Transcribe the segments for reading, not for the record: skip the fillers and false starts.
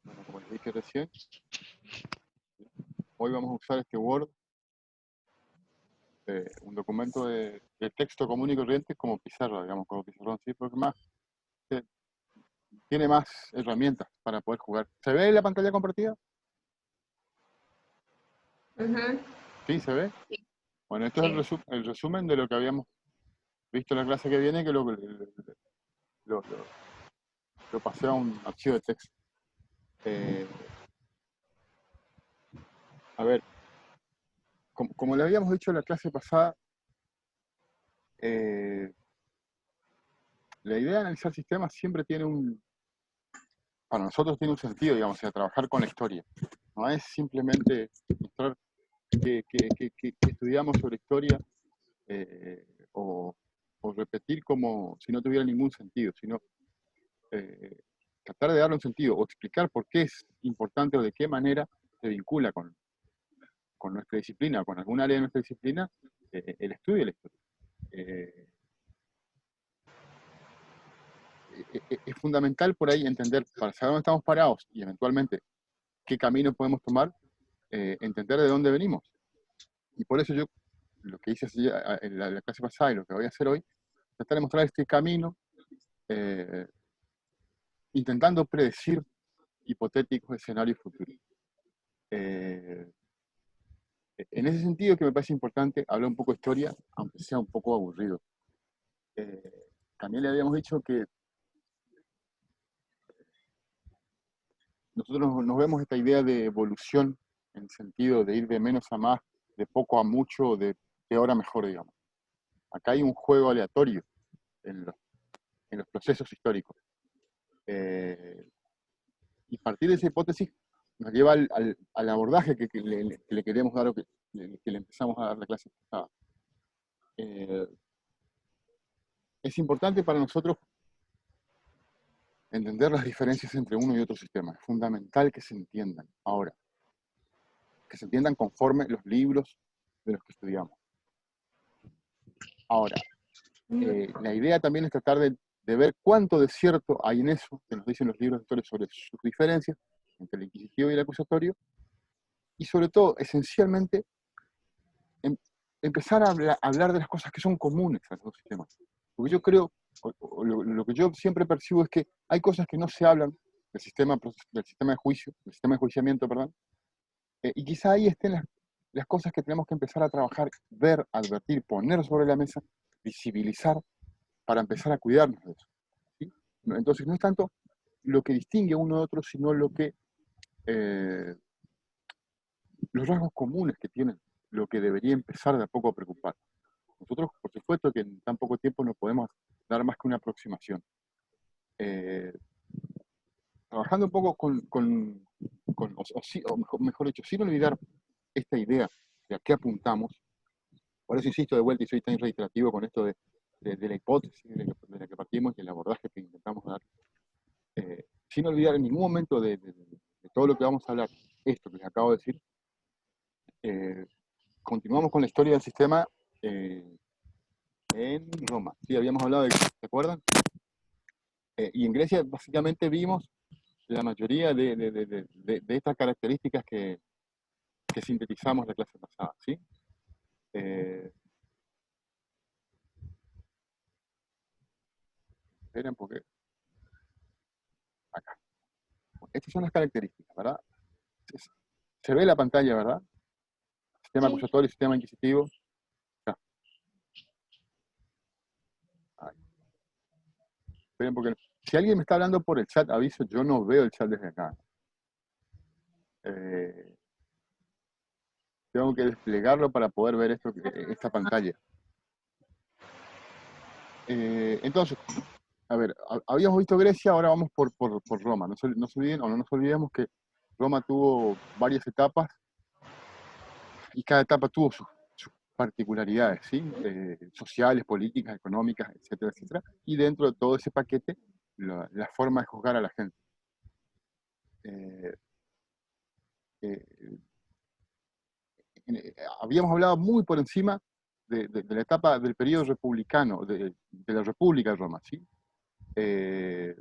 Bueno, como les dije recién, hoy vamos a usar este Word, un documento de texto común y corriente como pizarra, digamos, como pizarrón, ¿sí? Porque más, eh, tiene más herramientas para poder jugar. ¿Se ve la pantalla compartida? Ujú. ¿Sí? ¿Se ve? Sí, Bueno, esto es sí. el resumen de lo que habíamos visto en la clase que viene, que lo, lo- lo pasé a un archivo de texto. Eh, a ver, como le habíamos dicho en la clase pasada, eh, la idea de analizar sistemas siempre tiene para nosotros tiene un sentido, digamos, o sea, trabajar con la historia. No es simplemente mostrar que estudiamos sobre historia eh, o, o repetir como si no tuviera ningún sentido, sino eh, tratar de darle un sentido o explicar por qué es importante o de qué manera se vincula con nuestra disciplina, con alguna área de nuestra disciplina, el estudio de la historia. Eh, es fundamental por ahí entender, para saber dónde estamos parados y eventualmente qué camino podemos tomar, entender de dónde venimos. Y por eso yo, lo que hice en la clase pasada y lo que voy a hacer hoy, tratar de mostrar este camino, eh, intentando predecir hipotéticos escenarios futuros. Eh, en ese sentido que me parece importante hablar un poco de historia, aunque sea un poco aburrido. Eh, También le habíamos dicho que nosotros nos vemos esta idea de evolución en el sentido de ir de menos a más, de poco a mucho, de peor a mejor, digamos. Acá hay un juego aleatorio en los procesos históricos. Eh, y partir de esa hipótesis nos lleva al abordaje que le queremos dar o que le empezamos a dar la clase pasada. Es importante para nosotros entender las diferencias entre uno y otro sistema. Es fundamental que se entiendan ahora, que se entiendan conforme los libros de los que estudiamos. Ahora, la idea también es tratar de ver cuánto de cierto hay en eso que nos dicen los libros de historia sobre sus diferencias entre el inquisitivo y el acusatorio, y sobre todo, esencialmente, em, empezar a hablar de las cosas que son comunes a los dos sistemas. Porque yo creo, o lo que yo siempre percibo es que hay cosas que no se hablan del sistema de juicio, del sistema de enjuiciamiento, perdón, y quizá ahí estén las cosas que tenemos que empezar a trabajar, ver, advertir, poner sobre la mesa, visibilizar, para empezar a cuidarnos de eso. ¿Sí? Entonces, no es tanto lo que distingue a uno de otro, sino eh, los rasgos comunes que tienen, lo que debería empezar de a poco a preocupar. Nosotros, por supuesto, que en tan poco tiempo no podemos dar más que una aproximación. Eh, Trabajando un poco mejor dicho, sin olvidar esta idea de a qué apuntamos. Por eso insisto de vuelta y soy tan reiterativo con esto de la hipótesis de la que partimos y el abordaje que intentamos dar. Sin olvidar en ningún momento de todo lo que vamos a hablar, esto que les acabo de decir, continuamos con la historia del sistema en Roma. Sí, habíamos hablado de, ¿se acuerdan? Y en Grecia básicamente vimos la mayoría de estas características que sintetizamos la clase pasada, ¿sí? Esperen porque acá. Estas son las características, ¿verdad? Se ve la pantalla, ¿verdad? Sistema Sí. acusatorio, sistema inquisitivo. Acá. Ahí. Esperen porque si alguien me está hablando por el chat, aviso, yo no veo el chat desde acá. Eh, Tengo que desplegarlo para poder ver esta pantalla. Entonces, a ver, habíamos visto Grecia, ahora vamos por Roma. No se olviden, o no nos olvidemos que Roma tuvo varias etapas y cada etapa tuvo sus particularidades, ¿sí? Sociales, políticas, económicas, etcétera, etcétera. Y dentro de todo ese paquete, la forma de juzgar a la gente. Eh, eh, Habíamos hablado muy por encima de la etapa del periodo republicano, de la República de Roma, ¿sí? eh,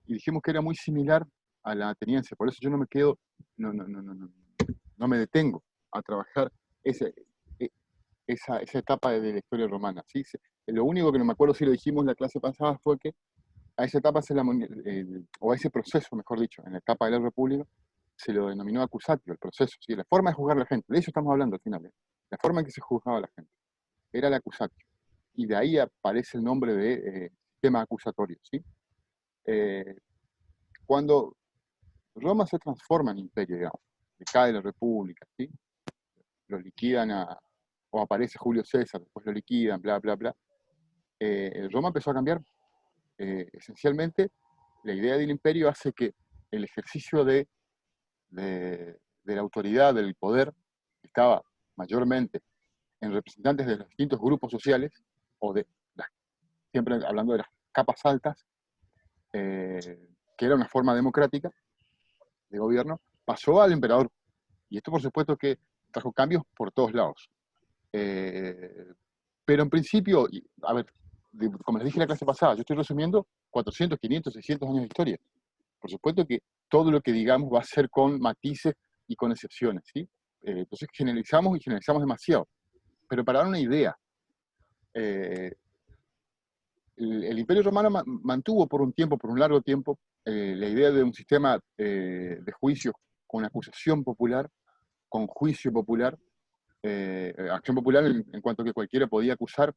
y dijimos que era muy similar a la ateniense. Por eso yo no me quedo, no me detengo a trabajar ese, e- esa etapa de la historia romana. ¿Sí? Lo único que no me acuerdo si lo dijimos en la clase pasada fue que a esa etapa o a ese proceso, mejor dicho, en la etapa de la República, se lo denominó acusatio, el proceso, ¿sí? La forma de juzgar a la gente. De eso estamos hablando al final. La forma en que se juzgaba a la gente era el acusatio. Y de ahí aparece el nombre de sistema acusatorio. ¿Sí? Eh, cuando Roma se transforma en imperio, digamos, cae la República, ¿sí? Lo liquidan o aparece Julio César, después lo liquidan, bla, bla, bla. Roma empezó a cambiar. Esencialmente, la idea del imperio hace que el ejercicio de la autoridad, del poder, estaba mayormente en representantes de los distintos grupos sociales, o siempre hablando de las capas altas, que era una forma democrática de gobierno, pasó al emperador. Y esto, por supuesto, que trajo cambios por todos lados. Pero en principio, a ver, como les dije en la clase pasada, yo estoy resumiendo 400, 500, 600 años de historia. Por supuesto que todo lo que digamos va a ser con matices y con excepciones, ¿sí? Entonces generalizamos y generalizamos demasiado. Pero para dar una idea, eh, el Imperio Romano mantuvo por un tiempo, por un largo tiempo, la idea de un sistema de juicios con acusación popular, con juicio popular, acción popular en cuanto que cualquiera podía acusar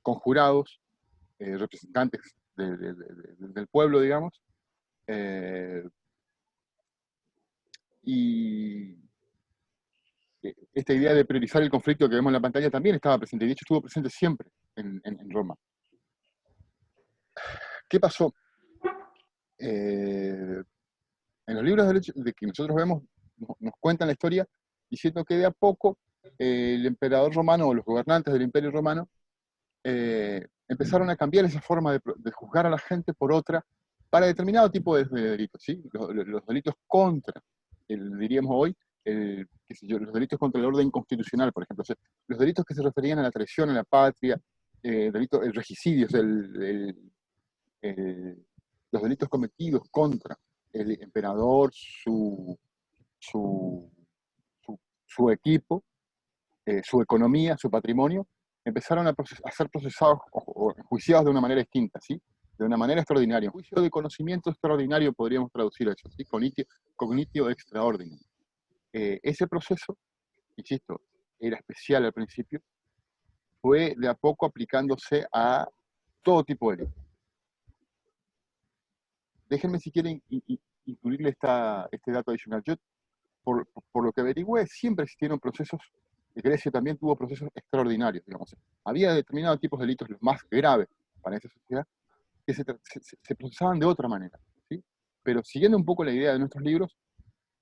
con jurados, representantes del pueblo, digamos, y esta idea de priorizar el conflicto que vemos en la pantalla también estaba presente, y de hecho estuvo presente siempre en Roma. ¿Qué pasó? En los libros de derecho de que nosotros vemos, nos cuentan la historia diciendo que de a poco el emperador romano o los gobernantes del imperio romano empezaron a cambiar esa forma de juzgar a la gente por otra para determinado tipo de delitos, ¿sí? Los delitos contra, diríamos hoy, qué sé yo, los delitos contra el orden constitucional, por ejemplo, o sea, los delitos que se referían a la traición a la patria, el regicidio, o sea, el, los delitos cometidos contra el emperador, su, su equipo, su economía, su patrimonio, empezaron a ser procesados o enjuiciados de una manera distinta, ¿sí? De una manera extraordinaria. Un juicio de conocimiento extraordinario podríamos traducir eso, ¿sí? Cognitio extraordinario. Ese proceso, insisto, era especial al principio, fue de a poco aplicándose a todo tipo de delitos. Déjenme si quieren incluirle este dato adicional. Yo, por lo que averigüé, siempre existieron procesos, Grecia también tuvo procesos extraordinarios, digamos. Había determinados tipos de delitos, los más graves para esa sociedad, que se procesaban de otra manera, ¿sí? Pero siguiendo un poco la idea de nuestros libros,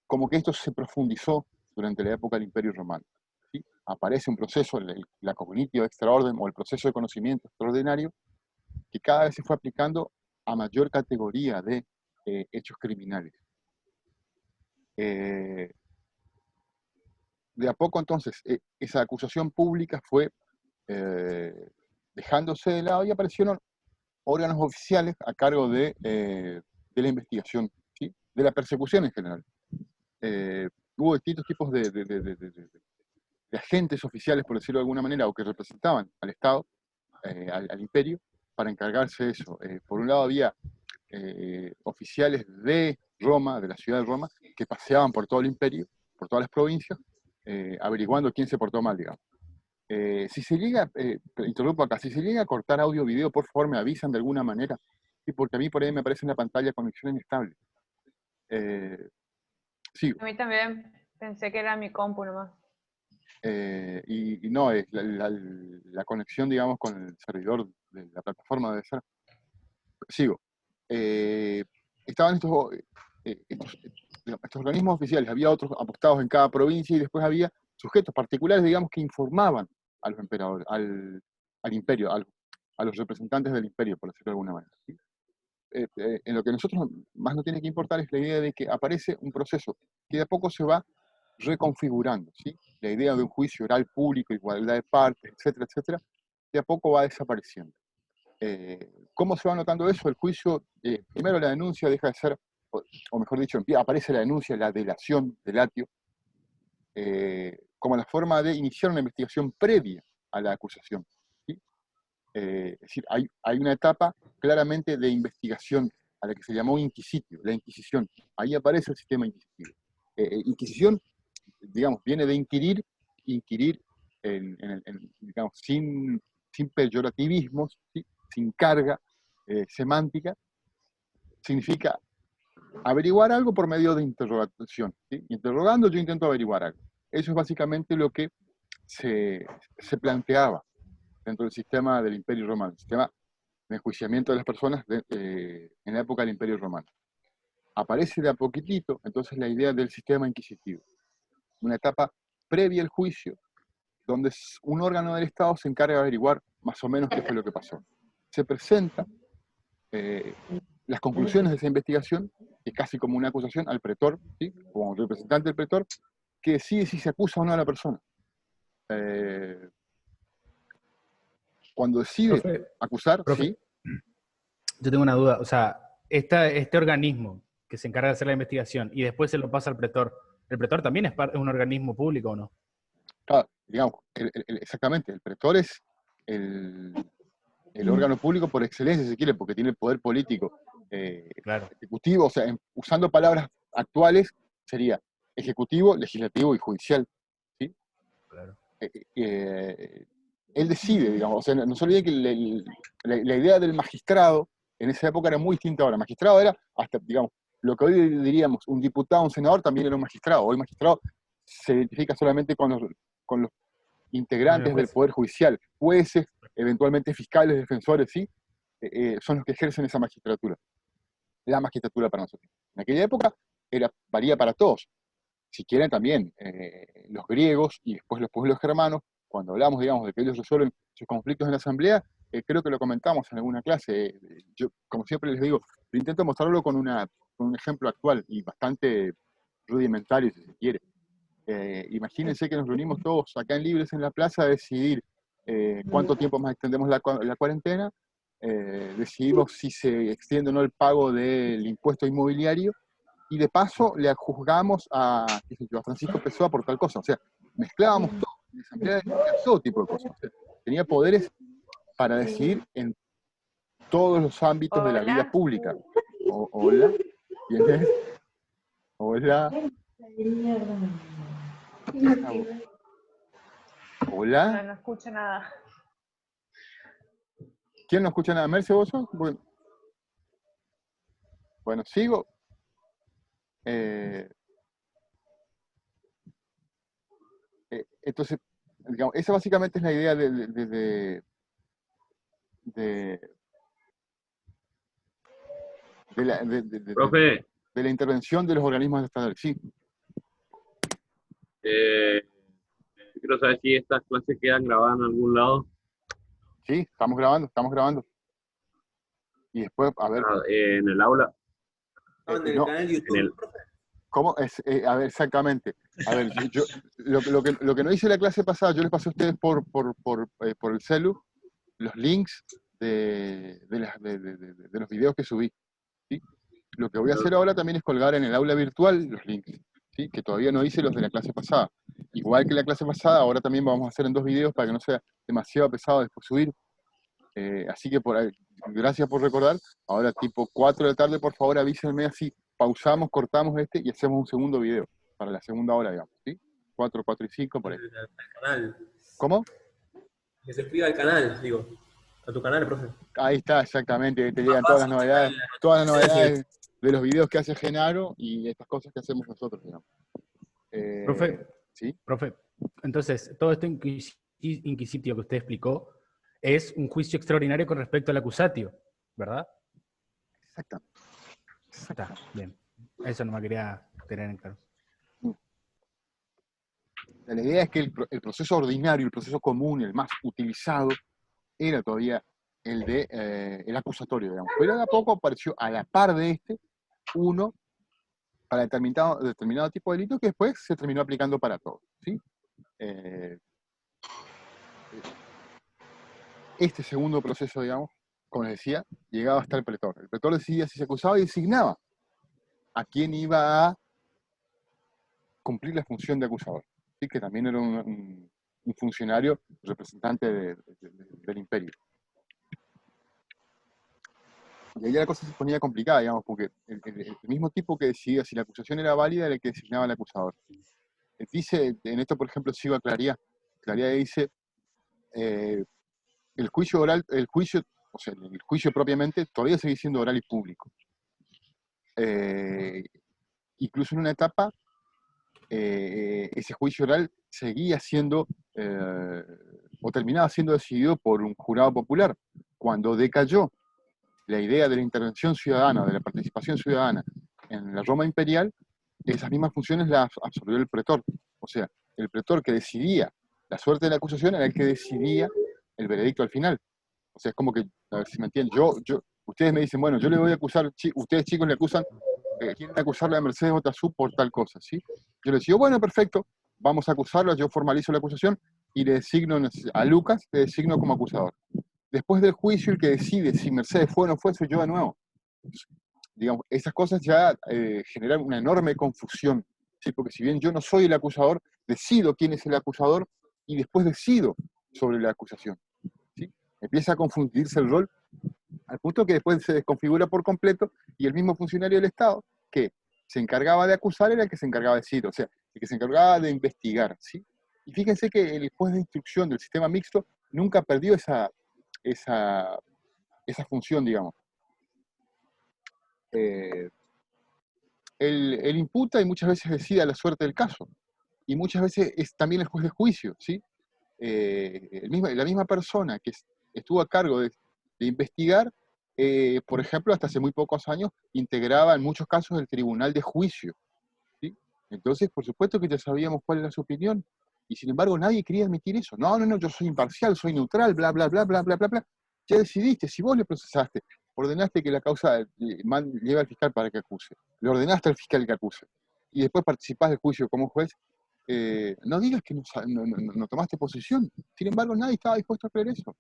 como que esto se profundizó durante la época del Imperio Romano, ¿sí? Aparece un proceso, la cognitio extraordinario, o el proceso de conocimiento extraordinario, que cada vez se fue aplicando a mayor categoría de hechos criminales. De a poco entonces esa acusación pública fue dejándose de lado y aparecieron órganos oficiales a cargo de la investigación, ¿sí? De la persecución en general. Hubo distintos tipos de agentes oficiales, por decirlo de alguna manera, o que representaban al Estado, al imperio, para encargarse de eso. Por un lado había oficiales de Roma, de la ciudad de Roma, que paseaban por todo el imperio, por todas las provincias, averiguando quién se portó mal, digamos. Si se llega, interrumpo acá, si se llega a cortar audio o video, por favor me avisan de alguna manera, sí, porque a mí por ahí me aparece en la pantalla conexión inestable. Sigo. A mí también pensé que era mi compu nomás. Y no, es la conexión, digamos, con el servidor de la plataforma debe ser. Sigo. Estaban estos organismos oficiales, había otros apostados en cada provincia y después había sujetos particulares, digamos, que informaban a los emperadores, al imperio, a los representantes del imperio, por decirlo de alguna manera, ¿sí? En lo que a nosotros más nos tiene que importar es la idea de que aparece un proceso que de a poco se va reconfigurando, ¿sí? La idea de un juicio oral público, igualdad de partes, etcétera, etcétera, de a poco va desapareciendo. ¿Cómo se va notando eso? El juicio, primero la denuncia deja de ser, o mejor dicho, aparece la denuncia, la delación, delatio, como la forma de iniciar una investigación previa a la acusación. ¿Sí? Es decir, hay una etapa claramente de investigación a la que se llamó inquisitio, la Inquisición. Ahí aparece el sistema inquisitivo. Inquisición, digamos, viene de inquirir digamos, sin peyorativismos, ¿sí? Sin carga semántica, significa averiguar algo por medio de interrogación. ¿Sí? Interrogando yo intento averiguar algo. Eso es básicamente lo que se planteaba dentro del sistema del Imperio Romano, el sistema de enjuiciamiento de las personas en la época del Imperio Romano. Aparece de a poquitito entonces la idea del sistema inquisitivo, una etapa previa al juicio, donde un órgano del Estado se encarga de averiguar más o menos qué fue lo que pasó. Se presenta las conclusiones de esa investigación, que es casi como una acusación al pretor, ¿sí? Como representante del pretor, que decide si se acusa o no a la persona. Cuando decide Profe, acusar, profe, sí, yo tengo una duda. O sea, este organismo que se encarga de hacer la investigación y después se lo pasa al pretor, ¿el pretor también es un organismo público o no? claro, digamos, exactamente, el pretor es el órgano público por excelencia, si quiere, porque tiene el poder político Claro. ejecutivo, o sea, usando palabras actuales, sería ejecutivo, legislativo y judicial. ¿Sí? Claro. Él decide, digamos, o sea, no se olvide que la idea del magistrado en esa época era muy distinta ahora. El magistrado era hasta, digamos, lo que hoy diríamos un diputado, un senador, también era un magistrado. Hoy el magistrado se identifica solamente con los integrantes del Poder Judicial, jueces, eventualmente fiscales, defensores, ¿sí? Son los que ejercen esa magistratura. La magistratura para nosotros. En aquella época valía para todos. Si quieren también, los griegos y después los pueblos germanos, cuando hablamos, digamos, de que ellos resuelven sus conflictos en la asamblea, creo que lo comentamos en alguna clase. Yo, como siempre les digo, intento mostrarlo con un ejemplo actual y bastante rudimentario, si se quiere. Imagínense que nos reunimos todos acá en Libres en la plaza a decidir cuánto tiempo más extendemos la cuarentena, decidimos si se extiende o no el pago del impuesto inmobiliario, y de paso le juzgamos a Francisco Pessoa por tal cosa. O sea, mezclábamos todo, en la asamblea de todo tipo de cosas. O sea, tenía poderes para decidir en todos los ámbitos de la vida Hola. pública. Hola, ¿quién es? Hola. Hola. No escucho nada. ¿Quién no escucha nada? ¿Merce vos sos? Bueno, sigo. Entonces, digamos, esa básicamente es la idea de Profe, la intervención de los organismos estatales. Sí, quiero saber si estas clases quedan grabadas en algún lado. sí, estamos grabando. Y después, a ver, En el aula. En el no, canal de YouTube, profe. ¿cómo? A ver, exactamente. A ver, lo que no hice la clase pasada, yo les pasé a ustedes por el celu los links de los videos que subí. ¿Sí? Lo que voy a hacer ahora también es colgar en el aula virtual los links, ¿sí? Que todavía no hice los de la clase pasada. Igual que la clase pasada, ahora también vamos a hacer en 2 videos para que no sea demasiado pesado después subir. Así que gracias por recordar. Ahora tipo 4 de la tarde, por favor avísenme así. Pausamos, cortamos y hacemos un segundo video para la segunda hora, digamos. ¿Sí? 4 y 5, por ahí. Al canal. ¿Cómo? Que se suscriba al canal, digo. A tu canal, profe. Ahí está, exactamente. Te Más llegan fácil, todas las novedades de los videos que hace Genaro y estas cosas que hacemos nosotros, digamos. Profe, ¿Sí? profe, entonces, todo esto inquisitio que usted explicó es un juicio extraordinario con respecto al acusatio, ¿verdad? Exactamente. Está, bien. Eso no me quería tener en claro. La idea es que el proceso ordinario, el proceso común, el más utilizado, era todavía el acusatorio, digamos. Pero de a poco apareció a la par de uno para determinado tipo de delito que después se terminó aplicando para todos. ¿Sí? Este segundo proceso, digamos, como les decía, llegaba hasta el pretor. El pretor decidía si se acusaba y designaba a quién iba a cumplir la función de acusador. ¿Sí? Que también era un funcionario representante del imperio. Y ahí la cosa se ponía complicada, digamos, porque el mismo tipo que decidía si la acusación era válida era el que designaba al acusador. Dice, en esto por ejemplo sigo a Claría dice, el juicio oral, o sea, el juicio propiamente todavía sigue siendo oral y público. Incluso en una etapa, ese juicio oral seguía siendo, o terminaba siendo decidido por un jurado popular. Cuando decayó la idea de la intervención ciudadana, de la participación ciudadana en la Roma imperial, esas mismas funciones las absorbió el pretor. O sea, el pretor que decidía la suerte de la acusación era el que decidía el veredicto al final. O sea, es como que, a ver si me entienden, ustedes me dicen, bueno, yo le voy a acusar, ustedes chicos le acusan, quieren acusarle a Mercedes Otazú por tal cosa, ¿sí? Yo les digo, bueno, perfecto, vamos a acusarlo, yo formalizo la acusación y le designo a Lucas, le designo como acusador. Después del juicio, el que decide si Mercedes fue o no fue, soy yo de nuevo. Digamos, esas cosas ya generan una enorme confusión, ¿sí? Porque si bien yo no soy el acusador, decido quién es el acusador y después decido sobre la acusación, ¿sí? Empieza a confundirse el rol al punto que después se desconfigura por completo y el mismo funcionario del Estado que se encargaba de acusar era el que se encargaba de decir, o sea, el que se encargaba de investigar, ¿sí? Y fíjense que el juez de instrucción del sistema mixto nunca perdió esa función, digamos. Él imputa y muchas veces decide la suerte del caso. Y muchas veces es también el juez de juicio, ¿sí? La misma persona que estuvo a cargo de investigar, por ejemplo, hasta hace muy pocos años, integraba en muchos casos el tribunal de juicio, ¿sí? Entonces, por supuesto que ya sabíamos cuál era su opinión, y sin embargo nadie quería admitir eso. No, yo soy imparcial, soy neutral, bla, bla, bla, bla, bla, bla, bla. Ya decidiste, si vos le procesaste, ordenaste que la causa lleve al fiscal para que acuse, le ordenaste al fiscal que acuse, y después participás del juicio como juez, no digas que no tomaste posición. Sin embargo, nadie estaba dispuesto a creer eso.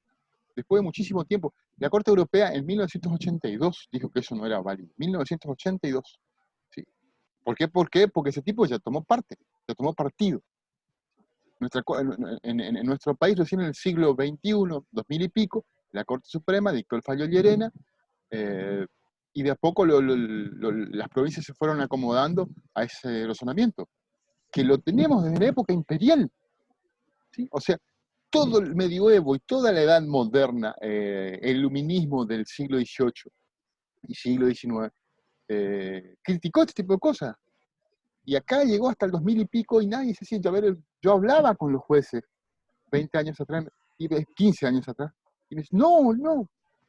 Después de muchísimo tiempo, la Corte Europea en 1982 dijo que eso no era válido. 1982. ¿Sí? ¿Por qué? ¿Por qué? Porque ese tipo ya tomó parte, ya tomó partido. En nuestro país, recién en el siglo XXI, 2000 y pico, la Corte Suprema dictó el fallo Llerena, y de a poco las provincias se fueron acomodando a ese razonamiento, que lo tenemos desde la época imperial, ¿sí? O sea, todo el medioevo y toda la edad moderna, el iluminismo del siglo XVIII y siglo XIX, criticó este tipo de cosas. Y acá llegó hasta el 2000 y pico y nadie se siente. A ver, yo hablaba con los jueces 20 años atrás, 15 años atrás, y me dicen,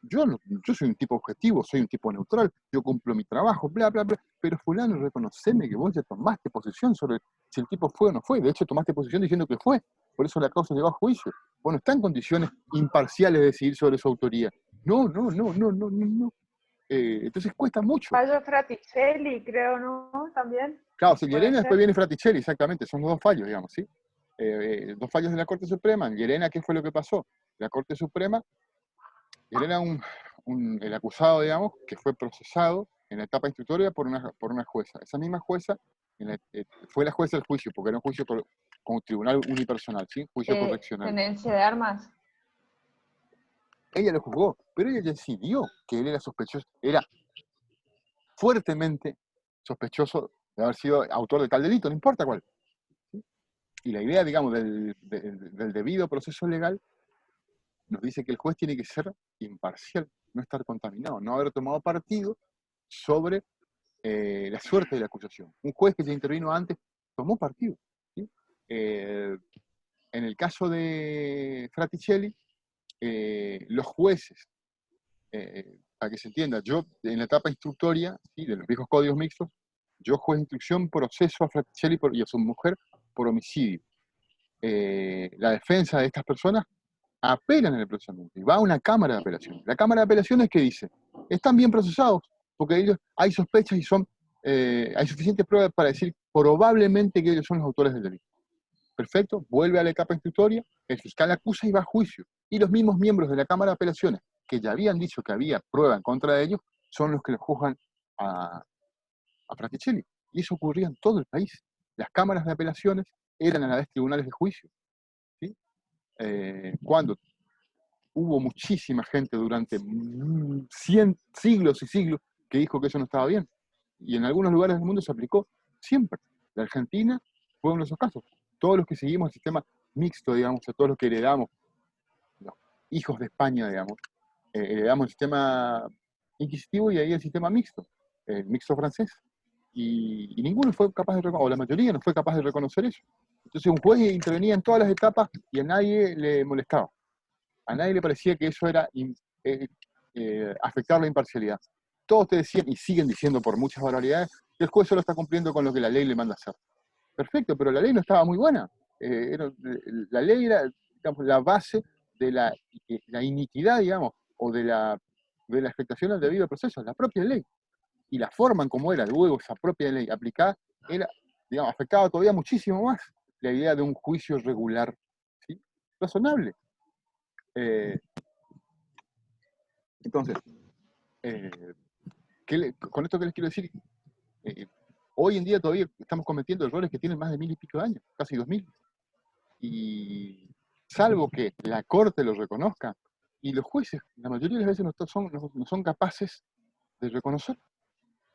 yo soy un tipo objetivo, soy un tipo neutral, yo cumplo mi trabajo, bla, bla, bla, pero fulano, reconoceme que vos ya tomaste posición sobre si el tipo fue o no fue, de hecho tomaste posición diciendo que fue, por eso la causa llegó a juicio, vos no está en condiciones imparciales de decidir sobre su autoría. No. Entonces cuesta mucho. Fallo Fraticelli, creo, ¿no? También. Claro, si Llerena después viene Fraticelli, exactamente, son los dos fallos, digamos, ¿sí? Dos fallos de la Corte Suprema. En Llerena, ¿qué fue lo que pasó? La Corte Suprema, Llerena, el acusado, digamos, que fue procesado en la etapa instructoria por una jueza. Esa misma jueza fue la jueza del juicio, porque era un juicio con un tribunal unipersonal, ¿sí? Juicio correccional. Tenencia de armas. Ella lo juzgó, pero ella decidió que él era sospechoso, era fuertemente sospechoso de haber sido autor de tal delito, no importa cuál. ¿Sí? Y la idea, digamos, del debido proceso legal nos dice que el juez tiene que ser imparcial, no estar contaminado, no haber tomado partido sobre la suerte de la acusación. Un juez que ya intervino antes tomó partido, ¿sí? En el caso de Fraticelli, los jueces, para que se entienda, yo en la etapa instructoria, ¿sí?, de los viejos códigos mixtos, yo juez de instrucción proceso a Fraticelli y a su mujer por homicidio. La defensa de estas personas apelan en el procesamiento y va a una cámara de apelaciones. La cámara de apelaciones, ¿qué dice? Están bien procesados, porque ellos hay sospechas y hay suficientes pruebas para decir probablemente que ellos son los autores del delito. Perfecto, vuelve a la etapa instructoria, el fiscal acusa y va a juicio. Y los mismos miembros de la cámara de apelaciones que ya habían dicho que había prueba en contra de ellos, son los que lo juzgan a Fraticelli. Y eso ocurría en todo el país. Las cámaras de apelaciones eran a la vez tribunales de juicio. ¿Sí? Cuando hubo muchísima gente durante siglos y siglos que dijo que eso no estaba bien. Y en algunos lugares del mundo se aplicó siempre. La Argentina fue uno de esos casos. Todos los que seguimos el sistema mixto, digamos, o todos los que heredamos, los hijos de España, digamos, heredamos el sistema inquisitivo y ahí el sistema mixto, el mixto francés. Y ninguno fue capaz de reconocer, o la mayoría no fue capaz de reconocer eso. Entonces un juez intervenía en todas las etapas y a nadie le molestaba. A nadie le parecía que eso era afectar la imparcialidad. Todos te decían, y siguen diciendo por muchas barbaridades, que el juez solo está cumpliendo con lo que la ley le manda hacer. Perfecto, pero la ley no estaba muy buena. La ley era, digamos, la base de la iniquidad, digamos, o de la afectación al debido proceso, la propia ley. Y la forma en cómo era luego esa propia ley aplicada, era, digamos, afectaba todavía muchísimo más la idea de un juicio regular, ¿sí? Razonable. Entonces, con esto que les quiero decir, hoy en día todavía estamos cometiendo errores que tienen más de 1000 y pico de años, casi 2000. Y salvo que la Corte lo reconozca, y los jueces, la mayoría de las veces no son capaces de reconocer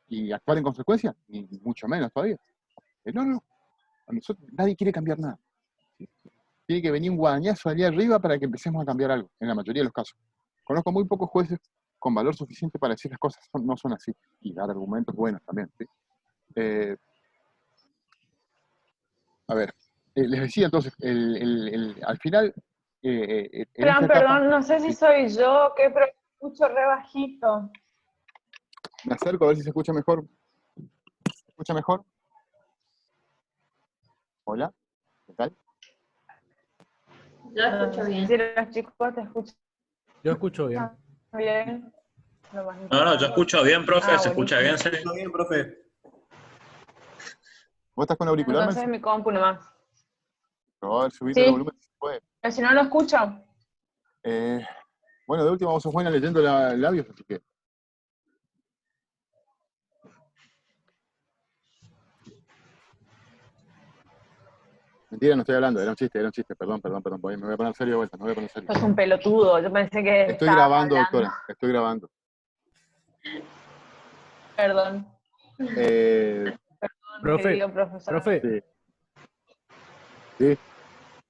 y actuar en consecuencia, ni mucho menos todavía. No, a nosotros nadie quiere cambiar nada. ¿Sí? Tiene que venir un guadañazo allá arriba para que empecemos a cambiar algo, en la mayoría de los casos. Conozco muy pocos jueces con valor suficiente para decir las cosas no son así, y dar argumentos buenos también. ¿Sí? A ver, les decía entonces, al final, en esta etapa, Perdón, no sé si soy yo, que pero escucho re bajito. me acerco a ver si se escucha mejor. ¿Se escucha mejor? Hola, ¿qué tal? Yo escucho bien. Si los chicos te escuchan Yo escucho bien. bien. Lo más No, importante. yo escucho bien, profe, se escucha bien, buenísimo. sí. Está bien, profe. ¿Vos estás con auricular, Entonces mi compu nomás. Pero a ver, subirle el Sí, volumen si se puede. pero si no lo escucho. Bueno, de última vos sos buena leyendo labios, así que... Mentira, no estoy hablando, era un chiste, perdón, me voy a poner serio de vuelta, me voy a poner serio. Sos un pelotudo, yo pensé que Estoy estabas grabando, hablando. doctora, estoy grabando. Perdón. Profe, Querido profesor. profe, Sí.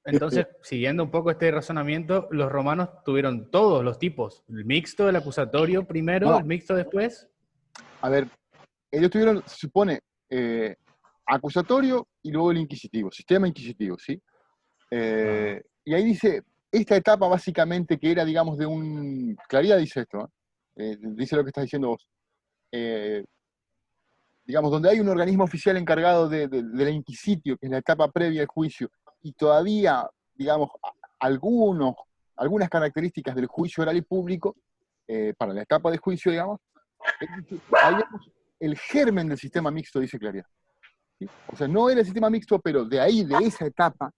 entonces, siguiendo un poco este razonamiento, los romanos tuvieron todos los tipos. El mixto, el acusatorio primero, No. el mixto después. A ver, ellos tuvieron, se supone, acusatorio y luego el inquisitivo, sistema inquisitivo, ¿sí? Y ahí dice, esta etapa básicamente que era, digamos, de un... Claridad dice esto, dice lo que estás diciendo vos. Digamos, donde hay un organismo oficial encargado de la inquisitio, que es la etapa previa al juicio, y todavía, digamos, algunas características del juicio oral y público, para la etapa de juicio, digamos, ahí vemos el germen del sistema mixto, dice Claridad. ¿Sí? O sea, no era el sistema mixto, pero de ahí, de esa etapa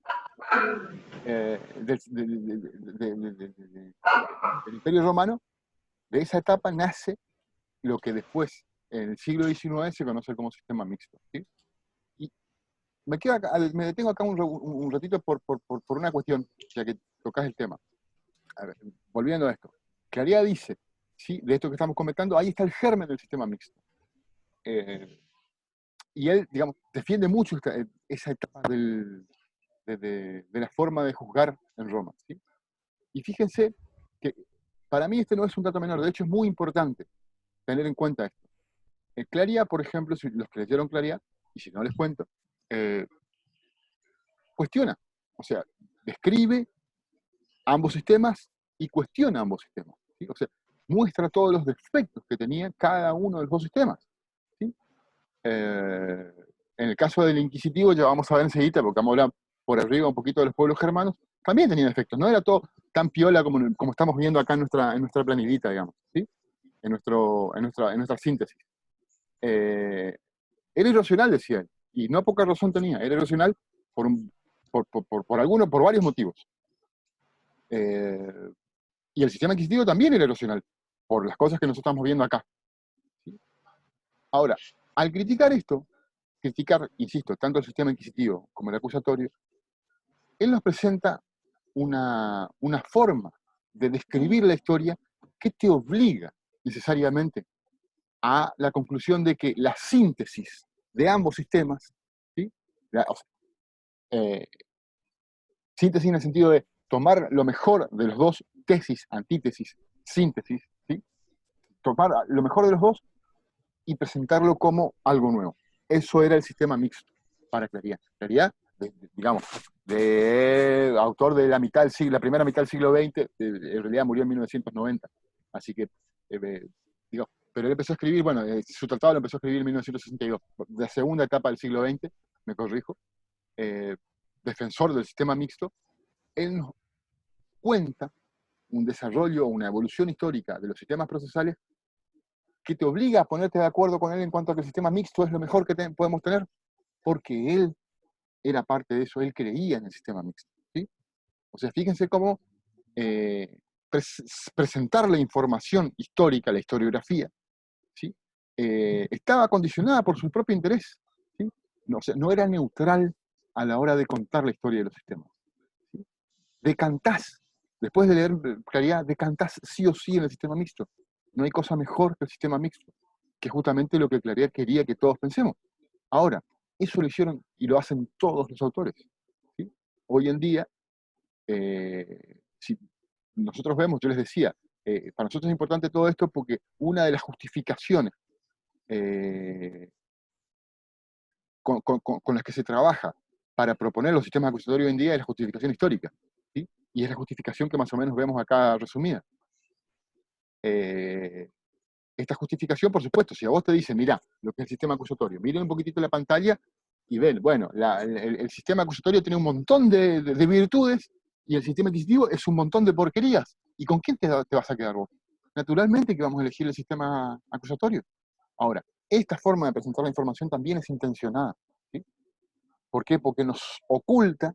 del Imperio Romano, de esa etapa nace lo que después, en el siglo XIX, se conoce como sistema mixto. ¿Sí? Y me detengo acá un ratito por una cuestión, ya que tocas el tema. A ver, volviendo a esto. Claridad dice, ¿sí? De esto que estamos comentando, ahí está el germen del sistema mixto. Y él, digamos, defiende mucho esa etapa de la forma de juzgar en Roma. ¿Sí? Y fíjense que para mí este no es un dato menor, de hecho es muy importante tener en cuenta esto. Claridad, por ejemplo, si los que leyeron Claridad, y si no les cuento, cuestiona, o sea, describe ambos sistemas y cuestiona ambos sistemas. ¿Sí? O sea, muestra todos los defectos que tenía cada uno de los dos sistemas. ¿Sí? En el caso del inquisitivo, ya vamos a ver enseguida, porque vamos a hablar por arriba un poquito de los pueblos germanos, también tenían defectos, no era todo tan piola como estamos viendo acá en nuestra planillita, digamos, ¿sí? en nuestra síntesis. Era irracional, decía él, y no poca razón tenía, era irracional por varios motivos. Y el sistema inquisitivo también era erosional, por las cosas que nosotros estamos viendo acá. ¿Sí? Ahora, al criticar esto, criticar, insisto, tanto el sistema inquisitivo como el acusatorio, él nos presenta una forma de describir la historia que te obliga necesariamente a la conclusión de que la síntesis de ambos sistemas, ¿sí? O sea, síntesis en el sentido de tomar lo mejor de los dos, tesis, antítesis, síntesis, ¿sí? Tomar lo mejor de los dos y presentarlo como algo nuevo. Eso era el sistema mixto para Clariá. Clariá, digamos, de autor de la primera mitad del siglo XX, en realidad murió en 1990, así que, digo, pero él empezó a escribir, bueno, su tratado lo empezó a escribir en 1962, de la segunda etapa del siglo XX, me corrijo, defensor del sistema mixto. Él nos cuenta un desarrollo, una evolución histórica de los sistemas procesales que te obliga a ponerte de acuerdo con él en cuanto a que el sistema mixto es lo mejor que podemos tener, porque él era parte de eso, él creía en el sistema mixto, ¿sí? O sea, fíjense cómo presentar la información histórica, la historiografía, ¿sí? Estaba condicionada por su propio interés, ¿sí? No, o sea, no era neutral a la hora de contar la historia de los sistemas, ¿sí? Decantás, después de leer Claridad, decantás sí o sí en el sistema mixto. No hay cosa mejor que el sistema mixto, que es justamente lo que Claridad quería que todos pensemos. Ahora, eso lo hicieron y lo hacen todos los autores, ¿sí? Hoy en día, si nosotros vemos, yo les decía, para nosotros es importante todo esto porque una de las justificaciones con las que se trabaja para proponer los sistemas acusatorios hoy en día es la justificación histórica, ¿sí? Y es la justificación que más o menos vemos acá resumida. Esta justificación, por supuesto, si a vos te dicen, mirá, lo que es el sistema acusatorio, miren un poquitito la pantalla y ven, bueno, el sistema acusatorio tiene un montón de virtudes y el sistema inquisitivo es un montón de porquerías. ¿Y con quién te vas a quedar vos? Naturalmente que vamos a elegir el sistema acusatorio. Ahora, esta forma de presentar la información también es intencionada, ¿sí? ¿Por qué? Porque nos oculta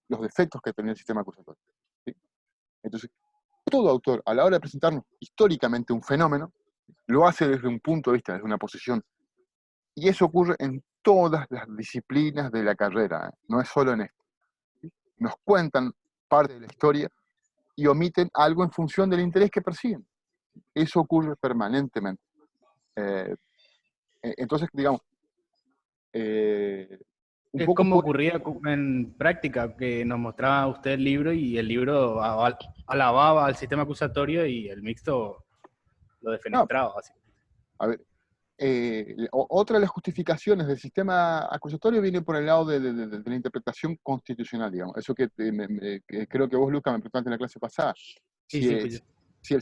los defectos que tiene el sistema acusatorio, ¿sí? Entonces, todo autor, a la hora de presentarnos históricamente un fenómeno, lo hace desde un punto de vista, desde una posición. Y eso ocurre en todas las disciplinas de la carrera, ¿eh? No es solo en esto, ¿sí? Nos cuentan parte de la historia y omiten algo en función del interés que persiguen. Eso ocurre permanentemente. Entonces, digamos, un Es poco como por... ocurría en práctica, que nos mostraba usted el libro y el libro alababa al sistema acusatorio y el mixto lo No, defenestraba, básicamente. a ver, otra de las justificaciones del sistema acusatorio viene por el lado de la interpretación constitucional, digamos. Eso que creo que vos, Luca, me preguntaste en la clase pasada. Sí, Si, sí, fui yo. si el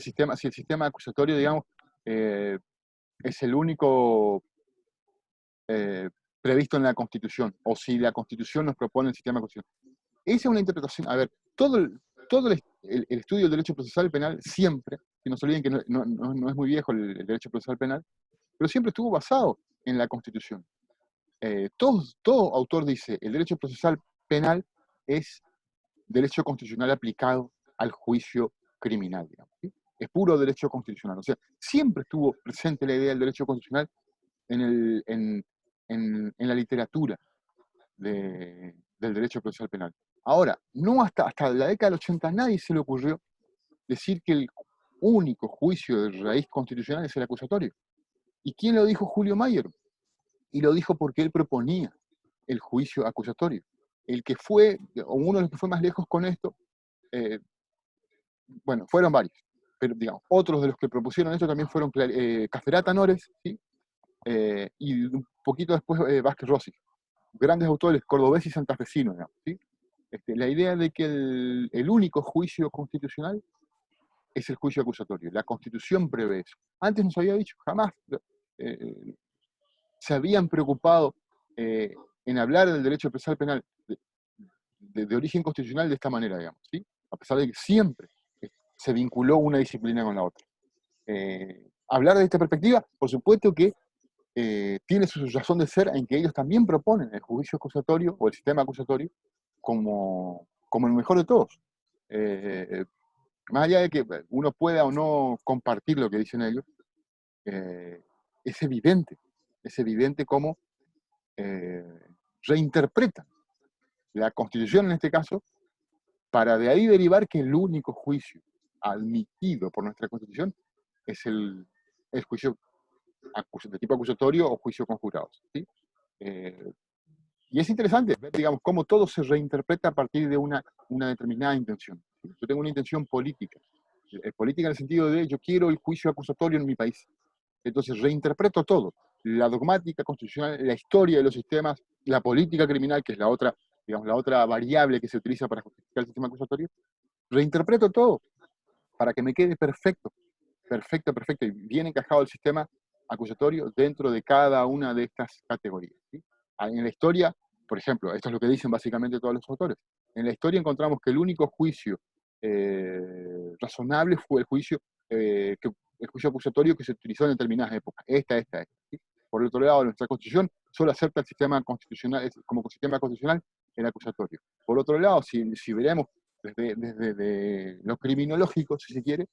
sistema acusatorio, digamos, es el único previsto en la Constitución, o si la Constitución nos propone el sistema acusatorio. Esa es una interpretación. A ver, todo el estudio del derecho procesal penal siempre, que no se olviden que no es muy viejo el derecho procesal penal, pero siempre estuvo basado en la Constitución. Todo autor dice, el derecho procesal penal es derecho constitucional aplicado al juicio criminal, digamos, ¿sí? Es puro derecho constitucional. O sea, siempre estuvo presente la idea del derecho constitucional en la literatura del derecho procesal penal. Ahora, no hasta la década del 80 a nadie se le ocurrió decir que el único juicio de raíz constitucional es el acusatorio. ¿Y quién lo dijo? Julio Mayer. Y lo dijo porque él proponía el juicio acusatorio. El que fue, o uno de los que fue más lejos con esto, bueno, fueron varios, pero digamos, otros de los que propusieron esto también fueron Cafferata Nores, ¿sí? Y un poquito después Vázquez Rossi. Grandes autores, cordobés y santafesinos, digamos, ¿sí? La idea de que el único juicio constitucional es el juicio acusatorio. La Constitución prevé eso. Antes no se había dicho, jamás se habían preocupado en hablar del derecho procesal penal de origen constitucional de esta manera, digamos, ¿sí? A pesar de que siempre se vinculó una disciplina con la otra. Hablar de esta perspectiva, por supuesto que tiene su razón de ser en que ellos también proponen el juicio acusatorio o el sistema acusatorio como el mejor de todos. más allá de que uno pueda o no compartir lo que dicen ellos, eh, es evidente cómo reinterpretan la Constitución en este caso, para de ahí derivar que el único juicio admitido por nuestra Constitución es el juicio de tipo acusatorio o juicio con jurados. ¿Sí? Y es interesante ver, digamos, cómo todo se reinterpreta a partir de una determinada intención. ¿Sí? Yo tengo una intención política. Política en el sentido de yo quiero el juicio acusatorio en mi país. Entonces reinterpreto todo. La dogmática constitucional, la historia de los sistemas, la política criminal, que es la otra, digamos, la otra variable que se utiliza para justificar el sistema acusatorio, reinterpreto todo para que me quede perfecto, y bien encajado el sistema acusatorio dentro de cada una de estas categorías. ¿Sí? En la historia, por ejemplo, esto es lo que dicen básicamente todos los autores, en la historia encontramos que el único juicio razonable fue el juicio acusatorio que se utilizó en determinadas épocas, esta. ¿Sí? Por el otro lado, nuestra Constitución solo acepta el sistema constitucional, como sistema constitucional, el acusatorio. Por otro lado, si veremos desde lo criminológico, si se quiere,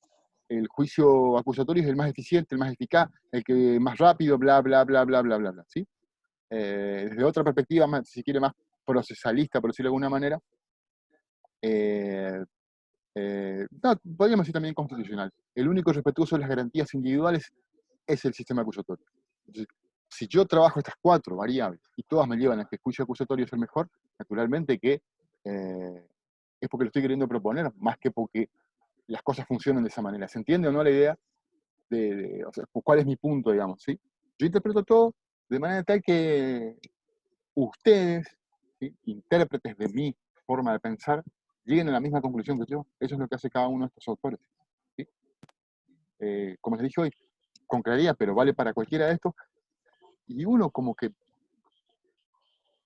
el juicio acusatorio es el más eficiente, el más eficaz, el que más rápido, bla, bla, bla, bla, bla, bla, bla, ¿sí? Desde otra perspectiva, más, si se quiere, más procesalista, por decirlo de alguna manera, no, podríamos decir también constitucional. El único respetuoso de las garantías individuales es el sistema acusatorio. Entonces, si yo trabajo estas 4 variables y todas me llevan a que el juicio acusatorio es el mejor, naturalmente que es porque lo estoy queriendo proponer, más que porque las cosas funcionan de esa manera. ¿Se entiende o no la idea o sea, cuál es mi punto, digamos? ¿Sí? Yo interpreto todo de manera tal que ustedes, ¿sí?, intérpretes de mi forma de pensar, lleguen a la misma conclusión que yo. Eso es lo que hace cada uno de estos autores. ¿Sí? Como les dije hoy, con claridad, pero vale para cualquiera de estos, y uno como que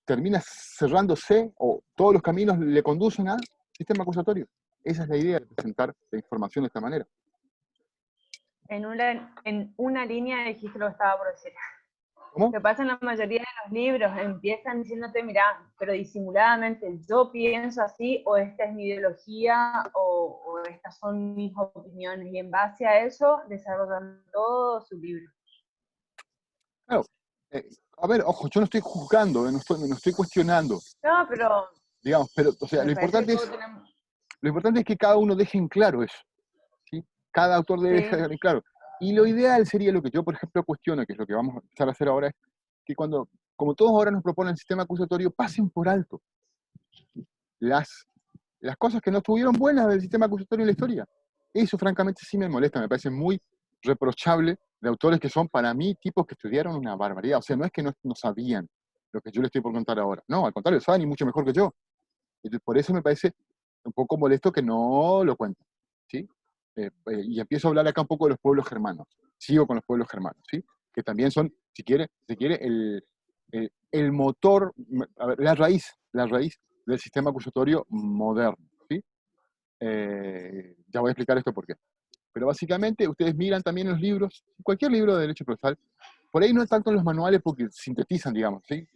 termina cerrándose, o todos los caminos le conducen al sistema acusatorio. Esa es la idea de presentar la información de esta manera. En una línea dijiste lo que estaba por decir. ¿Cómo? Lo que pasa en la mayoría de los libros, empiezan diciéndote, mira, pero disimuladamente, yo pienso así, o esta es mi ideología, o estas son mis opiniones, y en base a eso desarrollan todo su libro. Claro. A ver, ojo, yo no estoy juzgando, no estoy cuestionando. No, pero Digamos, pero, o sea, lo importante es que cada uno deje en claro eso. ¿Sí? Cada autor debe dejar en claro. Y lo ideal sería lo que yo, por ejemplo, cuestiono, que es lo que vamos a empezar a hacer ahora, es que como todos ahora nos proponen el sistema acusatorio, pasen por alto las cosas que no estuvieron buenas del sistema acusatorio en la historia. Eso francamente sí me molesta, me parece muy reprochable de autores que son para mí tipos que estudiaron una barbaridad. O sea, no es que no sabían lo que yo les estoy por contar ahora. No, al contrario, saben y mucho mejor que yo. Entonces, por eso me parece un poco molesto que no lo cuenten. ¿Sí? Y empiezo a hablar acá un poco de los pueblos germanos. Sigo con los pueblos germanos, ¿sí? Que también son, si quiere, el motor, a ver, la raíz del sistema acusatorio moderno, ¿sí? Ya voy a explicar esto por qué. Pero básicamente, ustedes miran también los libros, cualquier libro de derecho procesal, por ahí no es tanto en los manuales porque sintetizan, digamos, ¿sí?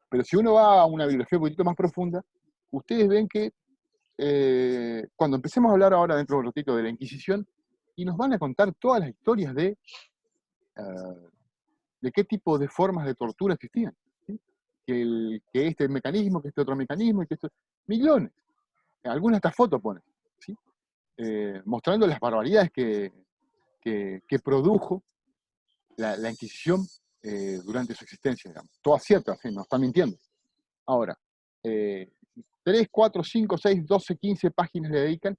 Pero si uno va a una bibliografía un poquito más profunda, ustedes ven que cuando empecemos a hablar ahora dentro de un ratito de la Inquisición, y nos van a contar todas las historias de qué tipo de formas de tortura existían. ¿Sí? Que este mecanismo, que este otro mecanismo, y que esto... Millones. Algunas hasta fotos ponen. ¿Sí? Mostrando las barbaridades que produjo la Inquisición durante su existencia, digamos. Todas ciertas, ¿sí? No están mintiendo. Ahora, 3, 4, 5, 6, 12, 15 páginas le dedican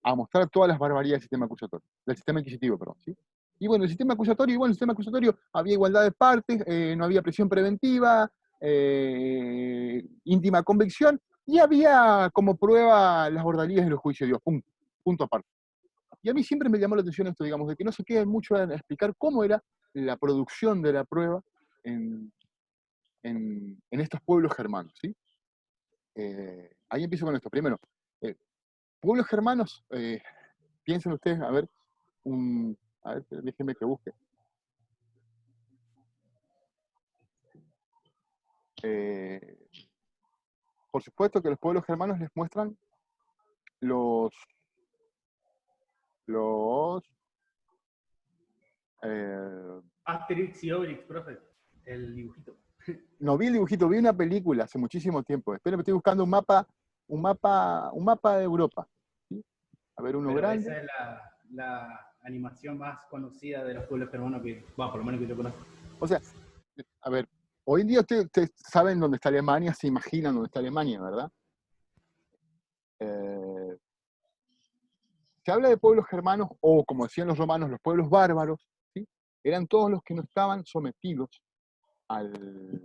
a mostrar todas las barbaridades del sistema acusatorio, del sistema inquisitivo, perdón, ¿sí? Y bueno, el sistema acusatorio había igualdad de partes, no había prisión preventiva, íntima convicción, y había como prueba las ordalías de los juicios de Dios, punto aparte. Y a mí siempre me llamó la atención esto, digamos, de que no se quede mucho en explicar cómo era la producción de la prueba en estos pueblos germanos, ¿sí? Ahí empiezo con esto. Primero, pueblos germanos, piensen ustedes, a ver, déjenme que busque. Por supuesto que los pueblos germanos les muestran los los... eh, Asterix y Obelix, profe. El dibujito. no vi el dibujito, vi una película hace muchísimo tiempo. Espera, me estoy buscando un mapa de Europa. ¿Sí? A ver, uno Pero grande. esa es la animación más conocida de los pueblos peruanos que, bueno, por lo menos que yo conozco. O sea, a ver, hoy en día ustedes saben dónde está Alemania, se imaginan dónde está Alemania, ¿verdad? Se habla de pueblos germanos, o como decían los romanos, los pueblos bárbaros, ¿sí? Eran todos los que no estaban sometidos al,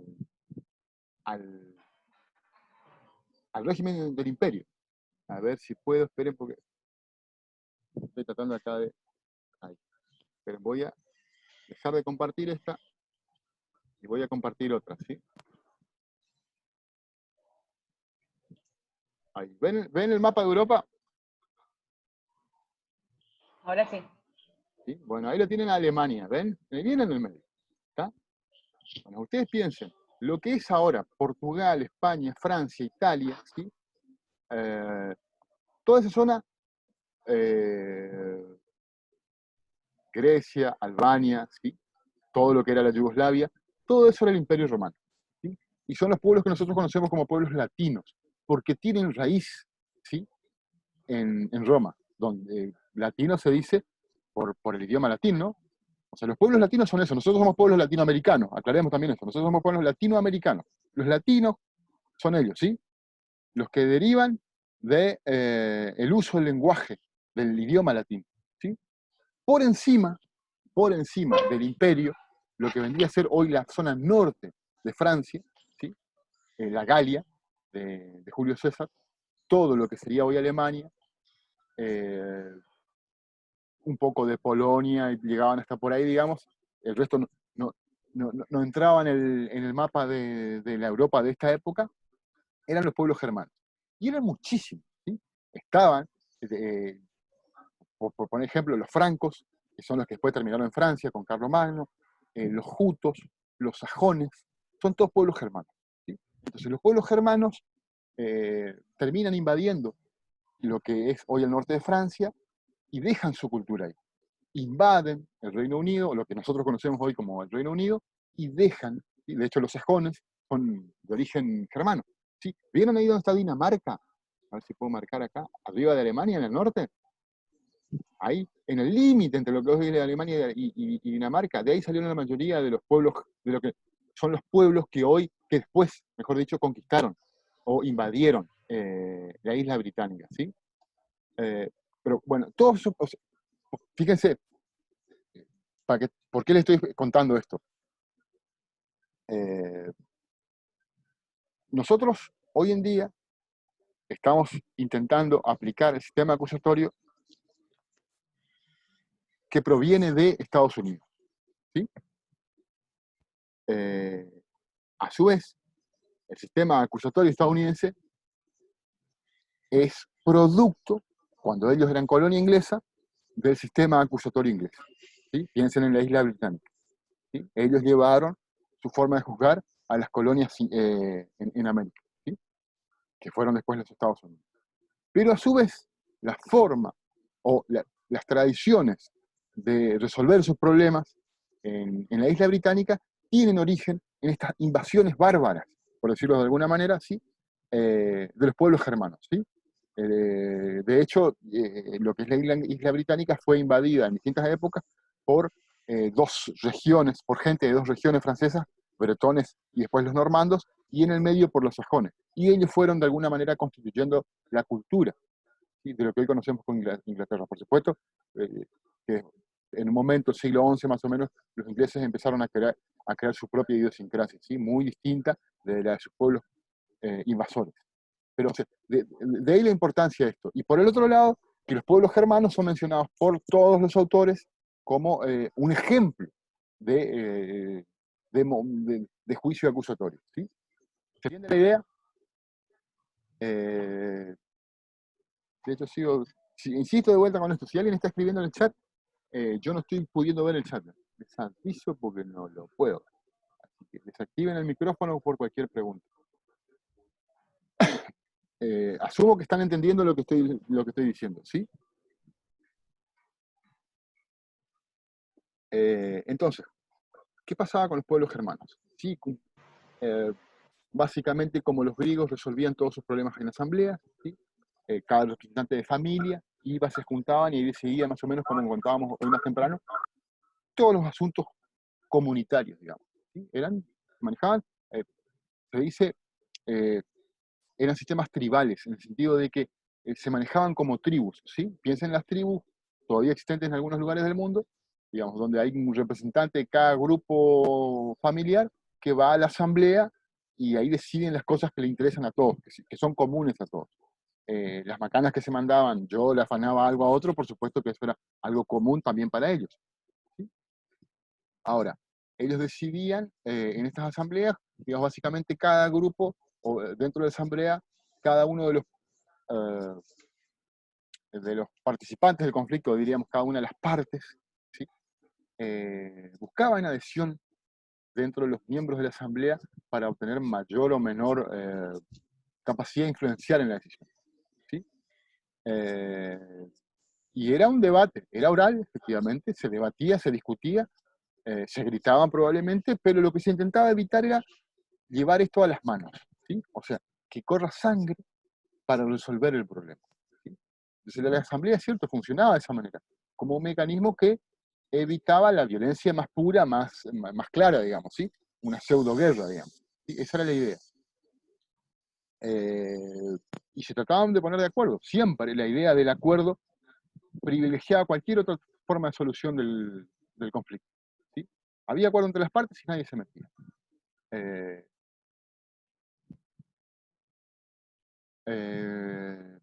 al, al régimen del imperio. A ver si puedo, esperen, porque estoy tratando acá de... Ahí. Esperen, voy a dejar de compartir esta y voy a compartir otra, ¿sí? Ahí. ¿Ven el mapa de Europa? Ahora sí. ¿Sí? Bueno, ahí lo tienen a Alemania, ¿ven? Viene en el medio. ¿Está? Bueno, ustedes piensen, lo que es ahora Portugal, España, Francia, Italia, ¿sí? Toda esa zona, Grecia, Albania, ¿sí? Todo lo que era la Yugoslavia, todo eso era el Imperio Romano. ¿Sí? Y son los pueblos que nosotros conocemos como pueblos latinos, porque tienen raíz, ¿sí? en Roma, donde latino se dice por el idioma latino. O sea, los pueblos latinos son eso, nosotros somos pueblos latinoamericanos, aclaremos también eso, nosotros somos pueblos latinoamericanos. Los latinos son ellos, ¿sí? Los que derivan de el uso del lenguaje, del idioma latino, ¿sí? Por encima del imperio, lo que vendría a ser hoy la zona norte de Francia, ¿sí? La Galia de Julio César, todo lo que sería hoy Alemania, un poco de Polonia, y llegaban hasta por ahí, digamos, el resto no entraba en el mapa de la Europa de esta época, eran los pueblos germanos. Y eran muchísimos, ¿sí? Estaban, eh, por poner ejemplo, los francos, que son los que después terminaron en Francia con Carlomagno, los jutos, los sajones, son todos pueblos germanos, ¿sí? Entonces los pueblos germanos terminan invadiendo lo que es hoy el norte de Francia y dejan su cultura ahí. Invaden el Reino Unido, lo que nosotros conocemos hoy como el Reino Unido, y dejan, ¿sí? De hecho los sajones son de origen germano. ¿Sí? ¿Vieron ahí donde está Dinamarca? A ver si puedo marcar acá, arriba de Alemania, en el norte. Ahí, en el límite entre lo que hoy es Alemania y Dinamarca, de ahí salieron la mayoría de los pueblos, de lo que son los pueblos que después, mejor dicho, conquistaron o invadieron la isla británica, ¿sí? Pero bueno, todos, o sea, fíjense, ¿por qué les estoy contando esto? Nosotros hoy en día estamos intentando aplicar el sistema acusatorio que proviene de Estados Unidos, ¿sí? A su vez, el sistema acusatorio estadounidense es producto, cuando ellos eran colonia inglesa, del sistema acusatorio inglés. ¿Sí? Piensen en la isla británica. ¿Sí? Ellos llevaron su forma de juzgar a las colonias en América, ¿sí? Que fueron después los Estados Unidos. Pero a su vez, la forma o las tradiciones de resolver sus problemas en la isla británica tienen origen en estas invasiones bárbaras, por decirlo de alguna manera, ¿sí? De los pueblos germanos, ¿sí? De hecho, lo que es la isla británica fue invadida en distintas épocas por dos regiones, por gente de dos regiones francesas, bretones y después los normandos, y en el medio por los sajones. Y ellos fueron de alguna manera constituyendo la cultura, ¿sí? De lo que hoy conocemos como Inglaterra. Por supuesto, que en un momento, siglo XI más o menos, los ingleses empezaron a crear su propia idiosincrasia, ¿sí? Muy distinta de la de sus pueblos invasores. Pero o sea, de ahí la importancia de esto. Y por el otro lado, que los pueblos germanos son mencionados por todos los autores como un ejemplo de juicio acusatorio, ¿sí? ¿Se entiende la idea? De hecho, insisto de vuelta con esto. Si alguien está escribiendo en el chat, yo no estoy pudiendo ver el chat. Les aviso porque no lo puedo. Así que desactiven el micrófono por cualquier pregunta. Asumo que están entendiendo lo que estoy diciendo, ¿sí? Entonces, ¿qué pasaba con los pueblos germanos? Sí, básicamente como los griegos resolvían todos sus problemas en asamblea, ¿sí? Cada representante de familia iba, se juntaban y ahí decidía más o menos, como contábamos hoy más temprano, todos los asuntos comunitarios, digamos. ¿Sí? Manejaban, se dice, eran sistemas tribales, en el sentido de que se manejaban como tribus, ¿sí? Piensen en las tribus todavía existentes en algunos lugares del mundo, digamos, donde hay un representante de cada grupo familiar que va a la asamblea y ahí deciden las cosas que le interesan a todos, que son comunes a todos. Las macanas que se mandaban, yo le afanaba algo a otro, por supuesto que eso era algo común también para ellos. ¿Sí? Ahora, ellos decidían en estas asambleas, digamos, básicamente cada grupo, o dentro de la asamblea, cada uno de los participantes del conflicto, diríamos cada una de las partes, ¿sí? Buscaban adhesión dentro de los miembros de la asamblea para obtener mayor o menor capacidad de influenciar en la decisión. ¿Sí? Y era un debate, era oral, efectivamente, se debatía, se discutía, se gritaban probablemente, pero lo que se intentaba evitar era llevar esto a las manos, ¿sí? O sea, que corra sangre para resolver el problema. ¿Sí? Entonces la asamblea, es cierto, funcionaba de esa manera, como un mecanismo que evitaba la violencia más pura, más clara, digamos, ¿sí? Una pseudo-guerra, digamos. ¿Sí? Esa era la idea. Y se trataban de poner de acuerdo. Siempre la idea del acuerdo privilegiaba cualquier otra forma de solución del conflicto. ¿Sí? Había acuerdo entre las partes y nadie se metía.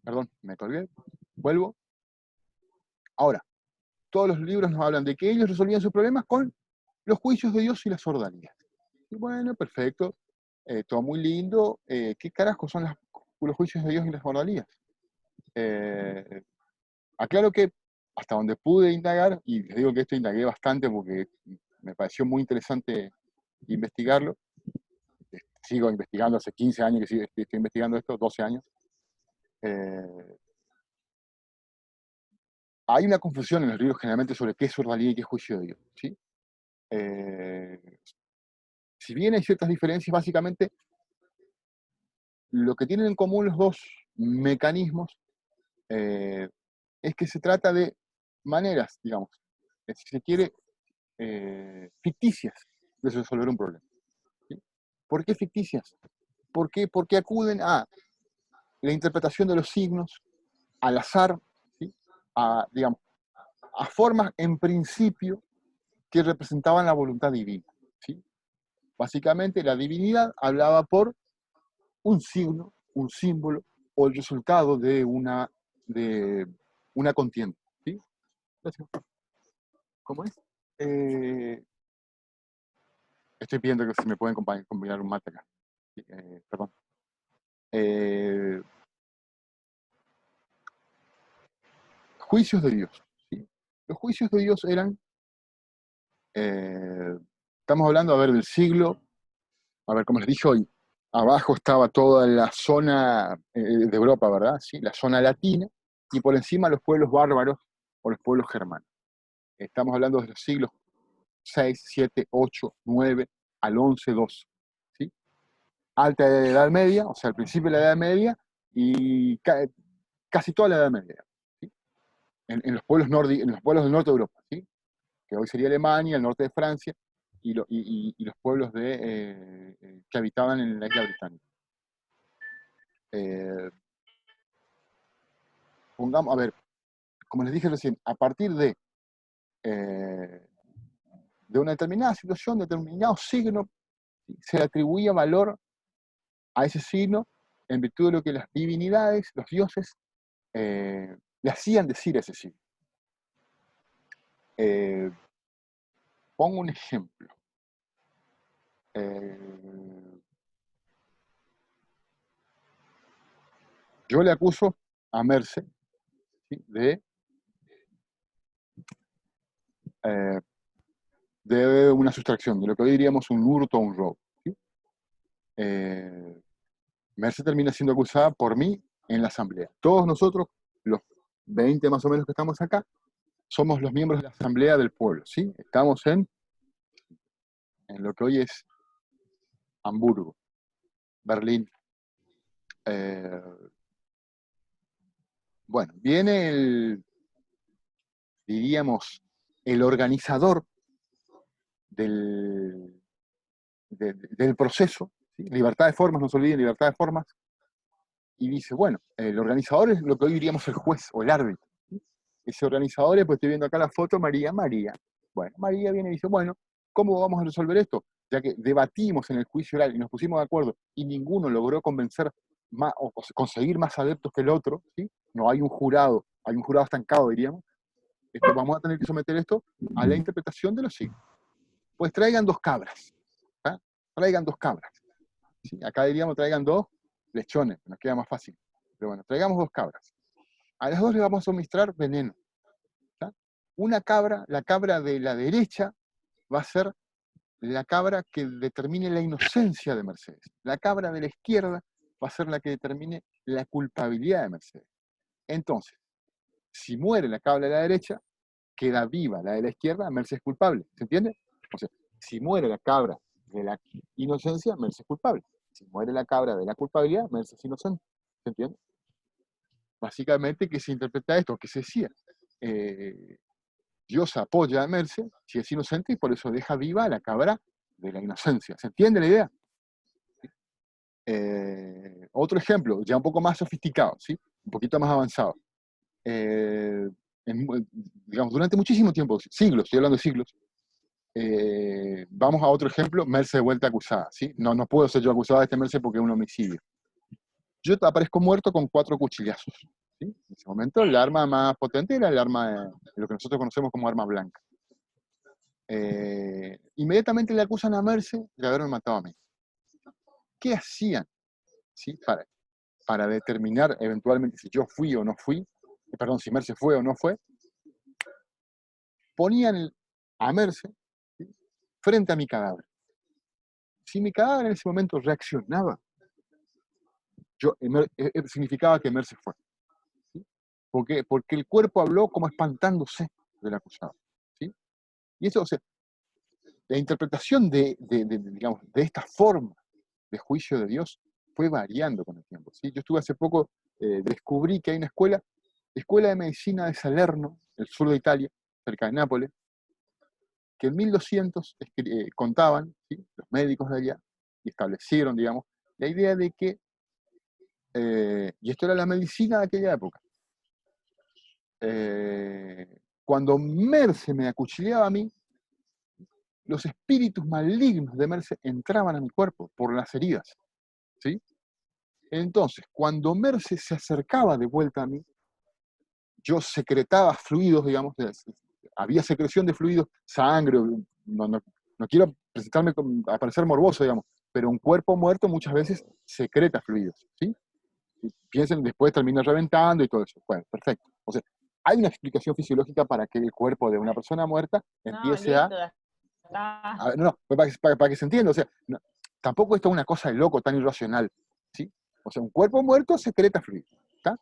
Perdón, me colgué. Vuelvo. Ahora, todos los libros nos hablan de que ellos resolvían sus problemas con los juicios de Dios y las ordalías. Y bueno, perfecto. Todo muy lindo. ¿Qué carajo son los juicios de Dios y las ordalías? Aclaro que hasta donde pude indagar, y les digo que esto indagué bastante porque me pareció muy interesante investigarlo. Sigo investigando, hace 15 años que estoy investigando esto, 12 años. Hay una confusión en los libros generalmente sobre qué es ordalía y qué es juicio de Dios. ¿Sí? Si bien hay ciertas diferencias, básicamente lo que tienen en común los dos mecanismos es que se trata de maneras, digamos, si se quiere, ficticias de resolver un problema. ¿Sí? ¿Por qué ficticias? ¿Por qué? Porque acuden a la interpretación de los signos, al azar, ¿sí? Digamos, a formas en principio que representaban la voluntad divina. ¿Sí? Básicamente la divinidad hablaba por un signo, un símbolo o el resultado de una contienda. ¿Sí? Gracias. ¿Cómo es? Estoy pidiendo que si me pueden combinar un mate acá. Perdón. Juicios de Dios. ¿Sí? Los juicios de Dios eran, estamos hablando, a ver, del siglo, a ver, como les dije hoy, abajo estaba toda la zona de Europa, ¿verdad? ¿Sí? La zona latina, y por encima los pueblos bárbaros o los pueblos germanos. Estamos hablando de los siglos 6, 7, 8, 9 al 11, 12. ¿Sí? Alta Edad Media, o sea, al principio de la Edad Media, y casi toda la Edad Media. ¿Sí? En los pueblos del norte de Europa, ¿sí? Que hoy sería Alemania, el norte de Francia, y los pueblos que habitaban en la isla británica. Pongamos, a ver, como les dije recién, a partir de una determinada situación, determinado signo, se le atribuía valor a ese signo en virtud de lo que las divinidades, los dioses, le hacían decir a ese signo. Pongo un ejemplo. Yo le acuso a Merce, ¿sí? de una sustracción, de lo que hoy diríamos un hurto o un robo. ¿Sí? Merce termina siendo acusada por mí en la asamblea. Todos nosotros, los 20 más o menos que estamos acá, somos los miembros de la Asamblea del Pueblo, ¿sí? Estamos en lo que hoy es Hamburgo, Berlín. Bueno, viene diríamos, el organizador del proceso, ¿sí? Libertad de formas, no se olviden, libertad de formas, y dice, bueno, el organizador es lo que hoy diríamos el juez o el árbitro. ¿Sí? Ese organizador, pues estoy viendo acá la foto, María. Bueno, María viene y dice, bueno, ¿cómo vamos a resolver esto? Ya que debatimos en el juicio oral y nos pusimos de acuerdo y ninguno logró convencer más, o conseguir más adeptos que el otro, ¿sí? No hay un jurado estancado, diríamos. Vamos a tener que someter esto a la interpretación de los signos. Pues traigan 2 cabras. ¿Ah? Traigan 2 cabras. ¿Sí? Acá diríamos traigan 2 lechones, nos queda más fácil. Pero bueno, traigamos 2 cabras. A las 2 le vamos a suministrar veneno. ¿Tá? Una cabra, la cabra de la derecha, va a ser la cabra que determine la inocencia de Mercedes. La cabra de la izquierda va a ser la que determine la culpabilidad de Mercedes. Entonces, si muere la cabra de la derecha, queda viva la de la izquierda, Mercedes es culpable. ¿Se entiende? O sea, si muere la cabra de la inocencia, Mercedes es culpable. Si muere la cabra de la culpabilidad, Mercedes es inocente. ¿Se entiende? Básicamente, ¿qué se interpreta esto? ¿Qué se decía? Dios apoya a Mercedes si es inocente y por eso deja viva a la cabra de la inocencia. ¿Se entiende la idea? Otro ejemplo, ya un poco más sofisticado, ¿sí? Un poquito más avanzado. Digamos, durante muchísimo tiempo, siglos, estoy hablando de siglos, vamos a otro ejemplo, Merce de vuelta acusada, ¿sí? No puedo ser yo acusado de este Merce porque es un homicidio. Yo aparezco muerto con 4 cuchillazos, ¿sí? En ese momento el arma más potente era el arma, lo que nosotros conocemos como arma blanca. Inmediatamente le acusan a Merce de haberme matado a mí. ¿Qué hacían? ¿Sí? Para determinar eventualmente si yo fui o no fui, perdón, si Merce fue o no fue, ponían a Merce, ¿sí? Frente a mi cadáver. Si mi cadáver en ese momento reaccionaba, significaba que Merce fue. ¿Sí? Porque el cuerpo habló como espantándose del acusado. ¿Sí? Y eso, o sea, la interpretación digamos, de esta forma de juicio de Dios fue variando con el tiempo. ¿Sí? Yo estuve hace poco, descubrí que hay una escuela de medicina de Salerno, el sur de Italia, cerca de Nápoles, que en 1200 contaban, ¿sí? Los médicos de allá, y establecieron, digamos, la idea de que, y esto era la medicina de aquella época, cuando Merce me acuchilleaba a mí, los espíritus malignos de Merce entraban a mi cuerpo por las heridas. ¿Sí? Entonces, cuando Merce se acercaba de vuelta a mí, yo secretaba fluidos, digamos, había secreción de fluidos, sangre, no quiero a parecer morboso, digamos, pero un cuerpo muerto muchas veces secreta fluidos, ¿sí? Y piensen, después termina reventando y todo eso. Bueno, perfecto. O sea, hay una explicación fisiológica para que el cuerpo de una persona muerta empiece para que se entienda, o sea, tampoco esto es una cosa de loco tan irracional, ¿sí? O sea, un cuerpo muerto secreta fluidos, ¿está?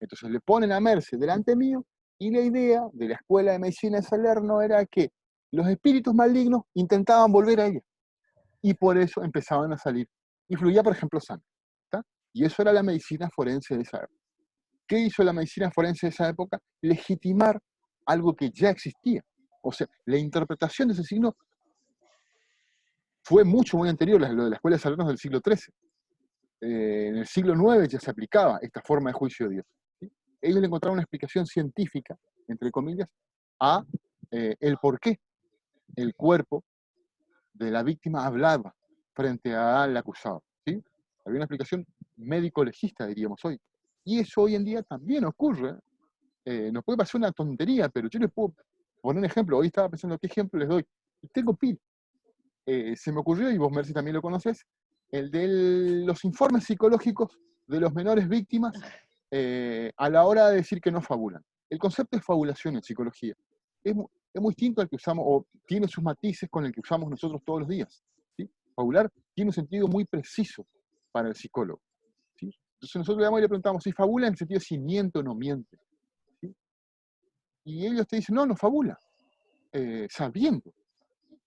Entonces le ponen a Merce delante mío, y la idea de la Escuela de Medicina de Salerno era que los espíritus malignos intentaban volver a ella, y por eso empezaban a salir. Y fluía, por ejemplo, sangre, ¿está? Y eso era la medicina forense de esa época. ¿Qué hizo la medicina forense de esa época? Legitimar algo que ya existía. O sea, la interpretación de ese signo fue muy anterior, lo de la Escuela de Salerno del siglo XIII. En el siglo IX ya se aplicaba esta forma de juicio de Dios. ¿Sí? Ellos le encontraron una explicación científica, entre comillas, a el por qué el cuerpo de la víctima hablaba frente al acusado. ¿Sí? Había una explicación médico-legista, diríamos hoy. Y eso hoy en día también ocurre. Nos puede parecer una tontería, pero yo les puedo poner un ejemplo. Hoy estaba pensando, ¿qué ejemplo les doy? Y tengo PIL. Se me ocurrió, y vos, Mercy, también lo conoces, el de los informes psicológicos de los menores víctimas a la hora de decir que no fabulan. El concepto de fabulación en psicología es muy distinto al que usamos, o tiene sus matices con el que usamos nosotros todos los días. ¿Sí? Fabular tiene un sentido muy preciso para el psicólogo. ¿Sí? Entonces nosotros le preguntamos si fabula en el sentido de si miente o no miente. ¿Sí? Y ellos te dicen, no, no fabula, sabiendo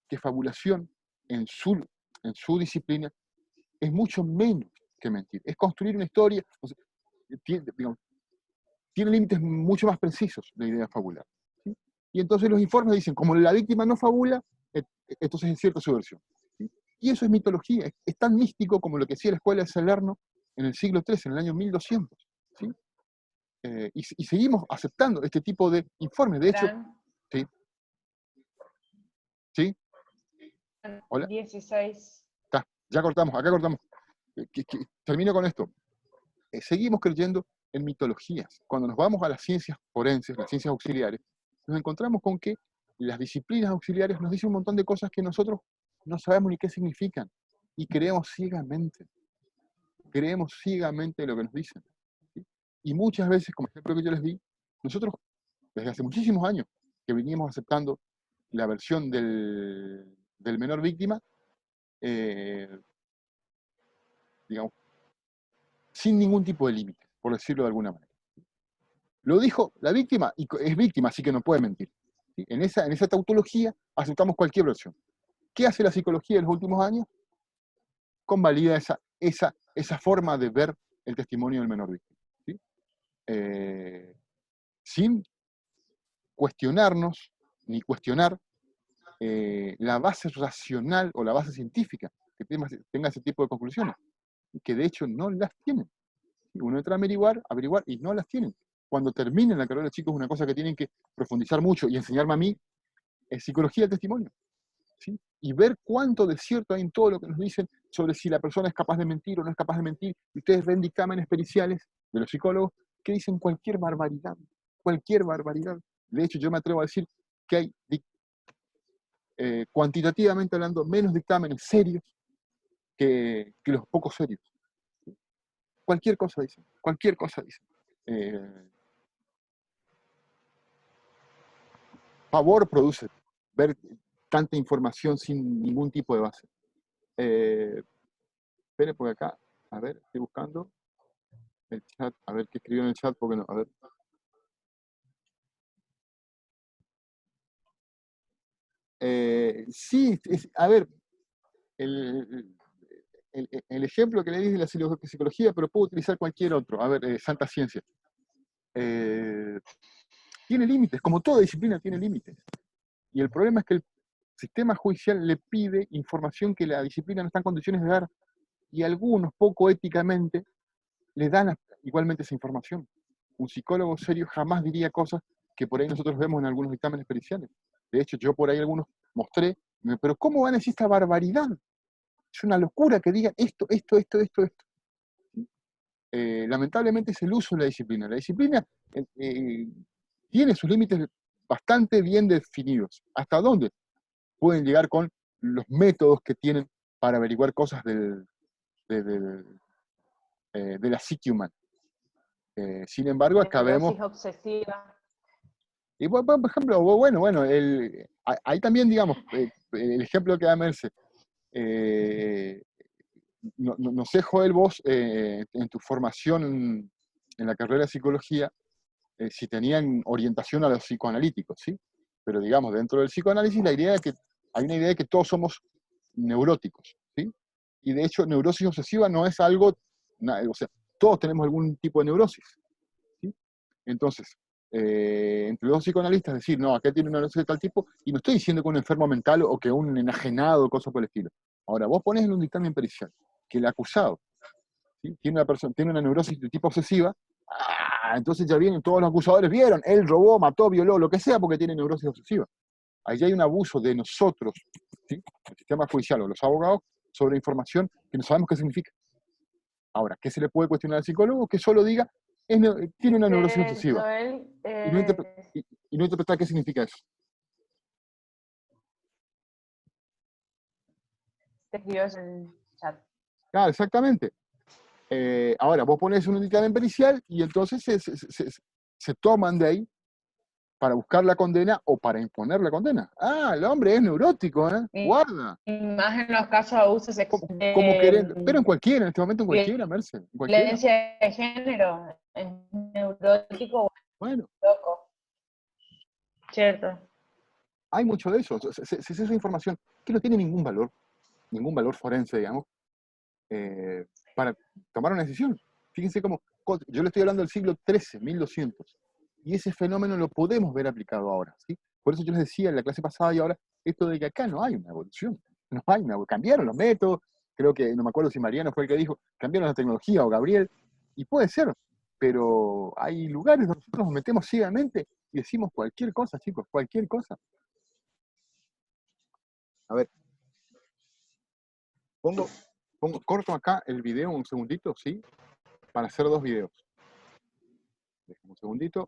que fabulación en su disciplina es mucho menos que mentir. Es construir una historia, o sea, tiene límites mucho más precisos la idea de fabular. ¿Sí? Y entonces los informes dicen, como la víctima no fabula, entonces es cierta su versión. ¿Sí? Y eso es mitología, es tan místico como lo que hacía la escuela de Salerno en el siglo III, en el año 1200. ¿Sí? Y seguimos aceptando este tipo de informes. De hecho, ¿sí? ¿Sí? Hola. 16. Ya cortamos, acá cortamos. Termino con esto. Seguimos creyendo en mitologías. Cuando nos vamos a las ciencias forenses, las ciencias auxiliares, nos encontramos con que las disciplinas auxiliares nos dicen un montón de cosas que nosotros no sabemos ni qué significan. Y creemos ciegamente lo que nos dicen. ¿Sí? Y muchas veces, como ejemplo que yo les di, nosotros desde hace muchísimos años que venimos aceptando la versión del menor víctima, digamos, sin ningún tipo de límite, por decirlo de alguna manera. Lo dijo la víctima, y es víctima, así que no puede mentir. ¿Sí? En esa tautología aceptamos cualquier versión. ¿Qué hace la psicología en los últimos años? Convalida esa forma de ver el testimonio del menor víctima. ¿Sí? Sin cuestionarnos, ni cuestionar la base racional o la base científica que tenga ese tipo de conclusiones, que de hecho no las tienen. Uno entra a averiguar y no las tienen. Cuando terminen la carrera, chicos, una cosa que tienen que profundizar mucho y enseñarme a mí es psicología del testimonio. ¿Sí? Y ver cuánto de cierto hay en todo lo que nos dicen sobre si la persona es capaz de mentir o no es capaz de mentir. Y ustedes ven dictámenes periciales de los psicólogos que dicen cualquier barbaridad. Cualquier barbaridad. De hecho, yo me atrevo a decir que hay, cuantitativamente hablando, menos dictámenes serios que los pocos serios. Cualquier cosa dicen. Cualquier cosa dicen. Pavor produce ver tanta información sin ningún tipo de base. Espere por acá, a ver, estoy buscando el chat, a ver qué escribió en el chat, porque no, a ver. Sí, a ver, el ejemplo que le di de la psicología, pero puedo utilizar cualquier otro. A ver, Santa Ciencia. Tiene límites, como toda disciplina tiene límites. Y el problema es que el sistema judicial le pide información que la disciplina no está en condiciones de dar, y algunos, poco éticamente, le dan igualmente esa información. Un psicólogo serio jamás diría cosas que por ahí nosotros vemos en algunos dictámenes periciales. De hecho, yo por ahí algunos mostré, pero ¿cómo van a decir esta barbaridad? Es una locura que digan esto. Lamentablemente es el uso de la disciplina. La disciplina tiene sus límites bastante bien definidos. ¿Hasta dónde pueden llegar con los métodos que tienen para averiguar cosas de la psique humana? Sin embargo, acá vemos... obsesiva. Y por ejemplo, bueno, ahí también, digamos, el ejemplo que da Merce. No sé, Joel, vos, en tu formación en la carrera de psicología, si tenían orientación a los psicoanalíticos, ¿sí? Pero digamos, dentro del psicoanálisis hay una idea de que todos somos neuróticos, ¿sí? Y de hecho, neurosis obsesiva no es algo, o sea, todos tenemos algún tipo de neurosis, ¿sí? Entonces, entre los psicoanalistas decir, no, acá tiene una neurosis de tal tipo, y no estoy diciendo que un enfermo mental o que un enajenado, cosas por el estilo. Ahora, vos ponés en un dictamen pericial que el acusado, ¿sí?, tiene una neurosis de tipo obsesiva, entonces ya vienen todos los acusadores, vieron, él robó, mató, violó, lo que sea, porque tiene neurosis obsesiva. Ahí hay un abuso de nosotros, ¿sí?, el sistema judicial o los abogados, sobre información que no sabemos qué significa. Ahora, ¿qué se le puede cuestionar al psicólogo? Que solo diga, tiene una neurosis obsesiva. Joel, Y no interpretar qué significa eso. te escribió en el chat. Claro, exactamente. Ahora, vos pones un dictamen pericial y entonces se toman de ahí para buscar la condena o para imponer la condena. El hombre es neurótico, guarda. Y más en los casos de abusos sexuales. Como querer, pero en este momento en cualquiera, Merce. En cualquiera. Violencia de género, es neurótico, Bueno. loco. Cierto. Hay mucho de eso. Si es esa información que no tiene ningún valor forense, digamos, para tomar una decisión. Fíjense cómo, yo le estoy hablando del siglo XIII, 1200, y ese fenómeno lo podemos ver aplicado ahora, ¿sí? Por eso yo les decía en la clase pasada y ahora, esto de que acá no hay una evolución, no hay una, cambiaron los métodos, creo que, no me acuerdo si Mariano fue el que dijo, cambiaron la tecnología o Gabriel, y puede ser, pero hay lugares donde nosotros nos metemos ciegamente y decimos cualquier cosa, chicos, cualquier cosa. A ver, corto acá el video un segundito, ¿sí? Para hacer dos videos. Déjame un segundito.